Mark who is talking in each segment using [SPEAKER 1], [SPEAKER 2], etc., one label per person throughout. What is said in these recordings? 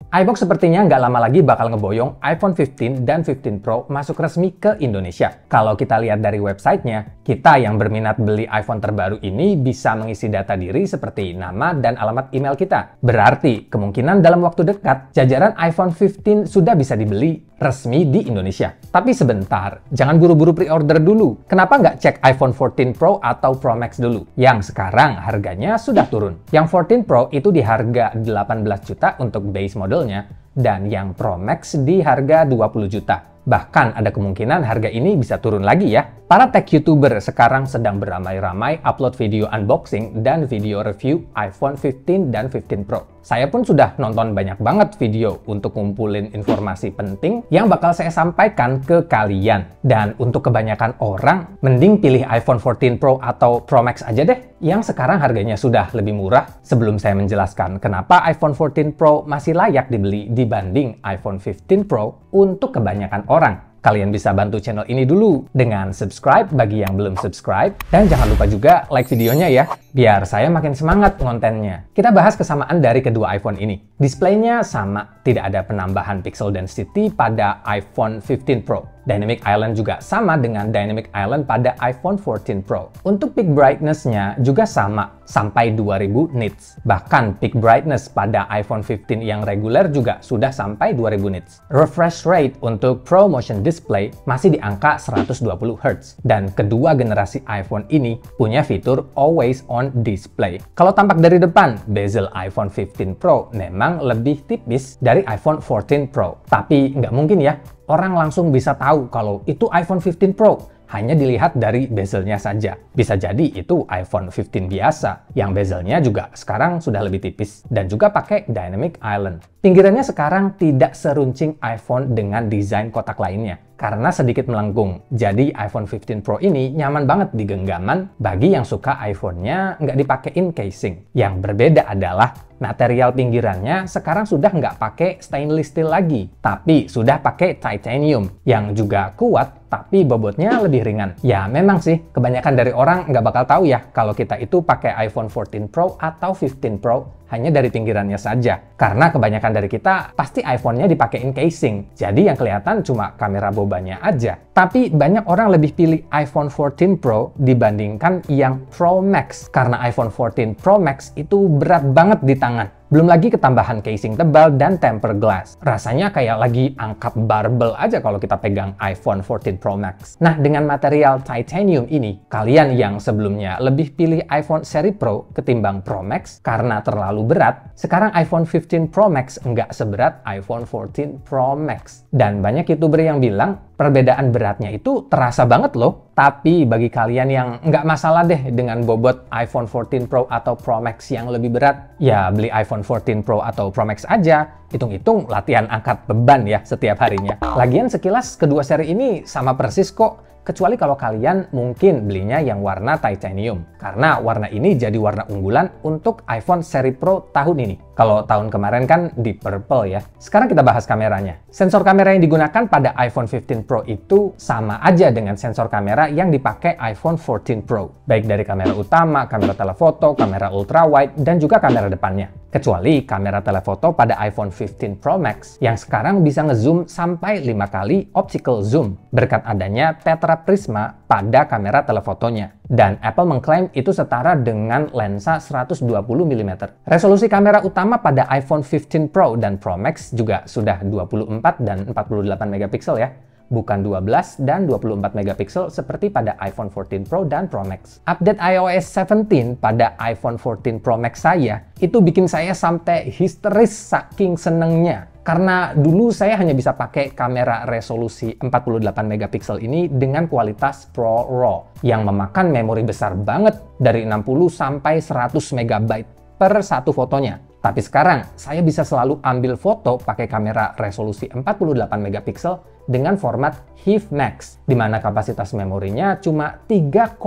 [SPEAKER 1] iBox sepertinya nggak lama lagi bakal ngeboyong iPhone 15 dan 15 Pro masuk resmi ke Indonesia. Kalau kita lihat dari websitenya, kita yang berminat beli iPhone terbaru ini bisa mengisi data diri seperti nama dan alamat email kita. Berarti kemungkinan dalam waktu dekat, jajaran iPhone 15 sudah bisa dibeli resmi di Indonesia. Tapi sebentar, jangan buru-buru pre-order dulu. Kenapa nggak cek iPhone 14 Pro atau Pro Max dulu? Yang sekarang harganya sudah turun. Yang 14 Pro itu di harga 18 juta untuk base modelnya, dan yang Pro Max di harga 20 juta. Bahkan ada kemungkinan harga ini bisa turun lagi ya. Para tech YouTuber sekarang sedang beramai-ramai upload video unboxing dan video review iPhone 15 dan 15 Pro. Saya pun sudah nonton banyak banget video untuk ngumpulin informasi penting yang bakal saya sampaikan ke kalian. Dan untuk kebanyakan orang, mending pilih iPhone 14 Pro atau Pro Max aja deh, yang sekarang harganya sudah lebih murah. Sebelum saya menjelaskan kenapa iPhone 14 Pro masih layak dibeli dibanding iPhone 15 Pro untuk kebanyakan orang, kalian bisa bantu channel ini dulu dengan subscribe bagi yang belum subscribe, dan jangan lupa juga like videonya ya, biar saya makin semangat kontennya. Kita bahas kesamaan dari kedua iPhone ini. Displaynya sama, tidak ada penambahan pixel density pada iPhone 15 Pro. Dynamic Island juga sama dengan Dynamic Island pada iPhone 14 Pro. Untuk peak brightness-nya juga sama, sampai 2000 nits. Bahkan peak brightness pada iPhone 15 yang reguler juga sudah sampai 2000 nits. Refresh rate untuk Pro Motion Display masih di angka 120 Hz. Dan kedua generasi iPhone ini punya fitur Always On Display. Kalau tampak dari depan, bezel iPhone 15 Pro memang lebih tipis dari iPhone 14 Pro. Tapi nggak mungkin ya, orang langsung bisa tahu kalau itu iPhone 15 Pro. Hanya dilihat dari bezelnya saja. Bisa jadi itu iPhone 15 biasa, yang bezelnya juga sekarang sudah lebih tipis, dan juga pakai Dynamic Island. Pinggirannya sekarang tidak seruncing iPhone dengan desain kotak lainnya, karena sedikit melengkung. Jadi iPhone 15 Pro ini nyaman banget di genggaman bagi yang suka iPhone-nya nggak dipakein casing. Yang berbeda adalah material pinggirannya sekarang sudah nggak pakai stainless steel lagi, tapi sudah pakai titanium yang juga kuat, tapi bobotnya lebih ringan. Ya memang sih, kebanyakan dari orang nggak bakal tahu ya kalau kita itu pakai iPhone 14 Pro atau 15 Pro hanya dari pinggirannya saja. Karena kebanyakan dari kita pasti iPhone-nya dipakein casing. Jadi yang kelihatan cuma kamera bobanya aja. Tapi banyak orang lebih pilih iPhone 14 Pro dibandingkan yang Pro Max. Karena iPhone 14 Pro Max itu berat banget di tangan. Belum lagi ketambahan casing tebal dan tempered glass. Rasanya kayak lagi angkat barbel aja kalau kita pegang iPhone 14 Pro Max. Nah, dengan material titanium ini, kalian yang sebelumnya lebih pilih iPhone seri Pro ketimbang Pro Max karena terlalu berat, sekarang iPhone 15 Pro Max nggak seberat iPhone 14 Pro Max. Dan banyak YouTuber yang bilang perbedaan beratnya itu terasa banget loh. Tapi bagi kalian yang nggak masalah deh dengan bobot iPhone 14 Pro atau Pro Max yang lebih berat, ya beli iPhone 14 Pro atau Pro Max aja. Hitung-hitung latihan angkat beban ya setiap harinya. Lagian sekilas kedua seri ini sama persis kok. Kecuali kalau kalian mungkin belinya yang warna titanium. Karena warna ini jadi warna unggulan untuk iPhone seri Pro tahun ini. Kalau tahun kemarin kan deep purple ya. Sekarang kita bahas kameranya. Sensor kamera yang digunakan pada iPhone 15 Pro itu sama aja dengan sensor kamera yang dipakai iPhone 14 Pro. Baik dari kamera utama, kamera telefoto, kamera ultrawide, dan juga kamera depannya. Kecuali kamera telefoto pada iPhone 15 Pro Max yang sekarang bisa ngezoom sampai 5 kali optical zoom berkat adanya tetra prisma pada kamera telefotonya. Dan Apple mengklaim itu setara dengan lensa 120 mm. Resolusi kamera utama pada iPhone 15 Pro dan Pro Max juga sudah 24 dan 48 megapiksel ya. Bukan 12 dan 24 megapiksel seperti pada iPhone 14 Pro dan Pro Max. Update iOS 17 pada iPhone 14 Pro Max saya itu bikin saya sampai histeris saking senengnya. Karena dulu saya hanya bisa pakai kamera resolusi 48 megapiksel ini dengan kualitas Pro RAW yang memakan memori besar banget dari 60 sampai 100 megabyte per satu fotonya. Tapi sekarang saya bisa selalu ambil foto pakai kamera resolusi 48 megapiksel dengan format HEIF Max, di mana kapasitas memorinya cuma 3,7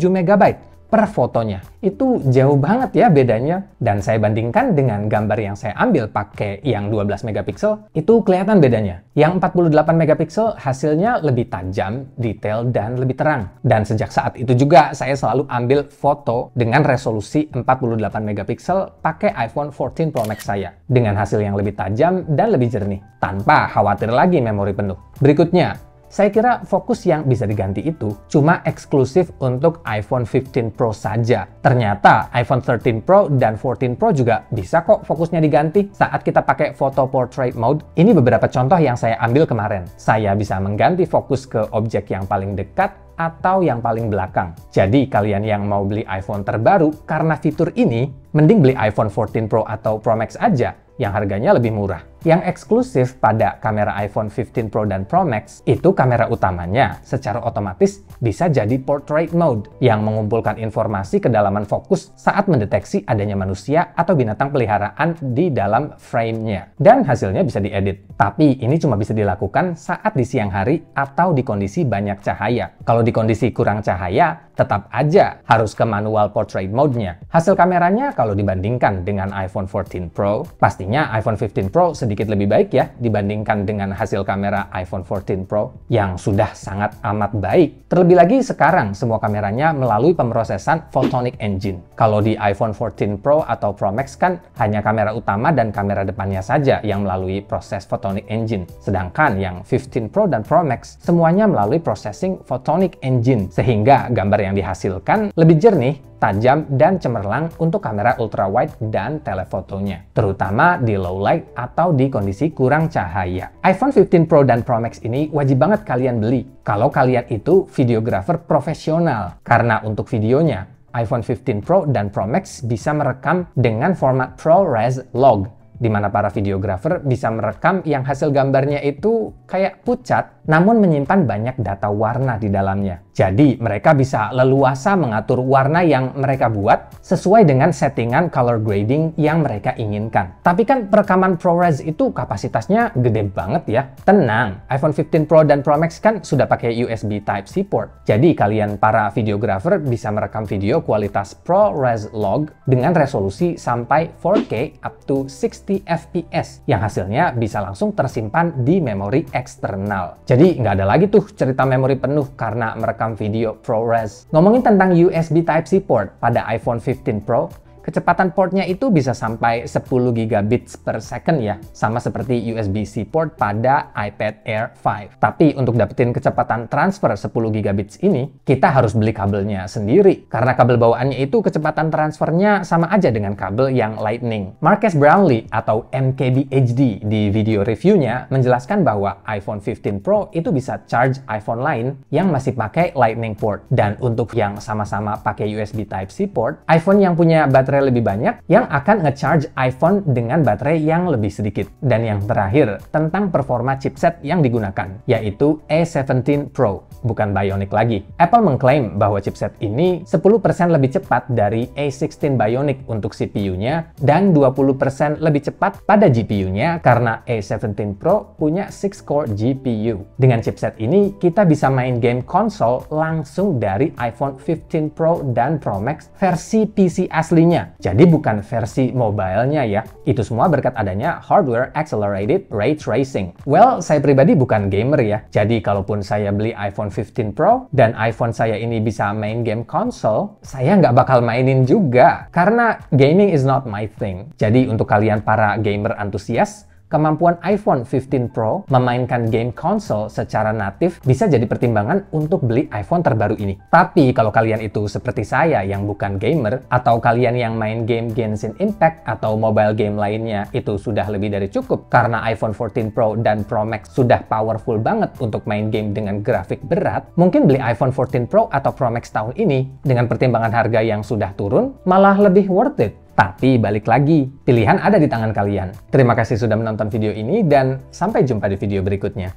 [SPEAKER 1] MB. per fotonya. Itu jauh banget ya bedanya. Dan saya bandingkan dengan gambar yang saya ambil pakai yang 12 megapiksel, itu kelihatan bedanya. Yang 48 megapiksel hasilnya lebih tajam, detail, dan lebih terang. Dan sejak saat itu juga saya selalu ambil foto dengan resolusi 48 megapiksel pakai iPhone 14 Pro Max saya. Dengan hasil yang lebih tajam dan lebih jernih, tanpa khawatir lagi memori penuh. Berikutnya, saya kira fokus yang bisa diganti itu cuma eksklusif untuk iPhone 15 Pro saja. Ternyata iPhone 13 Pro dan 14 Pro juga bisa kok fokusnya diganti saat kita pakai photo portrait mode. Ini beberapa contoh yang saya ambil kemarin. Saya bisa mengganti fokus ke objek yang paling dekat atau yang paling belakang. Jadi kalian yang mau beli iPhone terbaru karena fitur ini, mending beli iPhone 14 Pro atau Pro Max aja yang harganya lebih murah. Yang eksklusif pada kamera iPhone 15 Pro dan Pro Max itu kamera utamanya secara otomatis bisa jadi portrait mode yang mengumpulkan informasi kedalaman fokus saat mendeteksi adanya manusia atau binatang peliharaan di dalam frame-nya. Dan hasilnya bisa diedit. Tapi ini cuma bisa dilakukan saat di siang hari atau di kondisi banyak cahaya. Kalau di kondisi kurang cahaya, tetap aja harus ke manual portrait mode-nya. Hasil kameranya kalau dibandingkan dengan iPhone 14 Pro, pastinya iPhone 15 Pro sedikit lebih baik ya dibandingkan dengan hasil kamera iPhone 14 Pro yang sudah sangat amat baik. Terlebih lagi sekarang semua kameranya melalui pemrosesan Photonic Engine. Kalau di iPhone 14 Pro atau Pro Max kan hanya kamera utama dan kamera depannya saja yang melalui proses Photonic Engine. Sedangkan yang 15 Pro dan Pro Max semuanya melalui processing Photonic Engine sehingga gambar yang dihasilkan lebih jernih, tajam, dan cemerlang untuk kamera ultrawide dan telefotonya, terutama di low light atau di kondisi kurang cahaya. iPhone 15 Pro dan Pro Max ini wajib banget kalian beli kalau kalian itu videographer profesional, karena untuk videonya iPhone 15 Pro dan Pro Max bisa merekam dengan format ProRes Log, di mana para videographer bisa merekam yang hasil gambarnya itu kayak pucat, namun menyimpan banyak data warna di dalamnya. Jadi, mereka bisa leluasa mengatur warna yang mereka buat sesuai dengan settingan color grading yang mereka inginkan. Tapi kan perekaman ProRes itu kapasitasnya gede banget ya. Tenang, iPhone 15 Pro dan Pro Max kan sudah pakai USB Type-C port. Jadi, kalian para videographer bisa merekam video kualitas ProRes Log dengan resolusi sampai 4K up to 60 fps yang hasilnya bisa langsung tersimpan di memori eksternal. Jadi nggak ada lagi tuh cerita memori penuh karena merekam video ProRes. Ngomongin tentang USB Type-C port pada iPhone 15 Pro, kecepatan portnya itu bisa sampai 10 gigabits per second ya, sama seperti USB-C port pada iPad Air 5. Tapi untuk dapetin kecepatan transfer 10 gigabits ini, kita harus beli kabelnya sendiri, karena kabel bawaannya itu kecepatan transfernya sama aja dengan kabel yang Lightning. Marques Brownlee atau MKBHD di video reviewnya menjelaskan bahwa iPhone 15 Pro itu bisa charge iPhone lain yang masih pakai Lightning port. Dan untuk yang sama-sama pakai USB Type-C port, iPhone yang punya baterai lebih banyak yang akan nge-charge iPhone dengan baterai yang lebih sedikit. Dan yang terakhir, tentang performa chipset yang digunakan, yaitu A17 Pro, bukan Bionic lagi. Apple mengklaim bahwa chipset ini 10% lebih cepat dari A16 Bionic untuk CPU-nya dan 20% lebih cepat pada GPU-nya karena A17 Pro punya 6-core GPU. Dengan chipset ini, kita bisa main game konsol langsung dari iPhone 15 Pro dan Pro Max versi PC aslinya. Jadi bukan versi mobile-nya ya. Itu semua berkat adanya hardware accelerated ray tracing. Well, saya pribadi bukan gamer ya. Jadi kalaupun saya beli iPhone 15 Pro dan iPhone saya ini bisa main game konsol, saya nggak bakal mainin juga. Karena gaming is not my thing. Jadi untuk kalian para gamer antusias, kemampuan iPhone 15 Pro memainkan game konsol secara natif bisa jadi pertimbangan untuk beli iPhone terbaru ini. Tapi kalau kalian itu seperti saya yang bukan gamer, atau kalian yang main game Genshin Impact atau mobile game lainnya itu sudah lebih dari cukup karena iPhone 14 Pro dan Pro Max sudah powerful banget untuk main game dengan grafik berat, mungkin beli iPhone 14 Pro atau Pro Max tahun ini dengan pertimbangan harga yang sudah turun malah lebih worth it. Tapi balik lagi, pilihan ada di tangan kalian. Terima kasih sudah menonton video ini dan sampai jumpa di video berikutnya.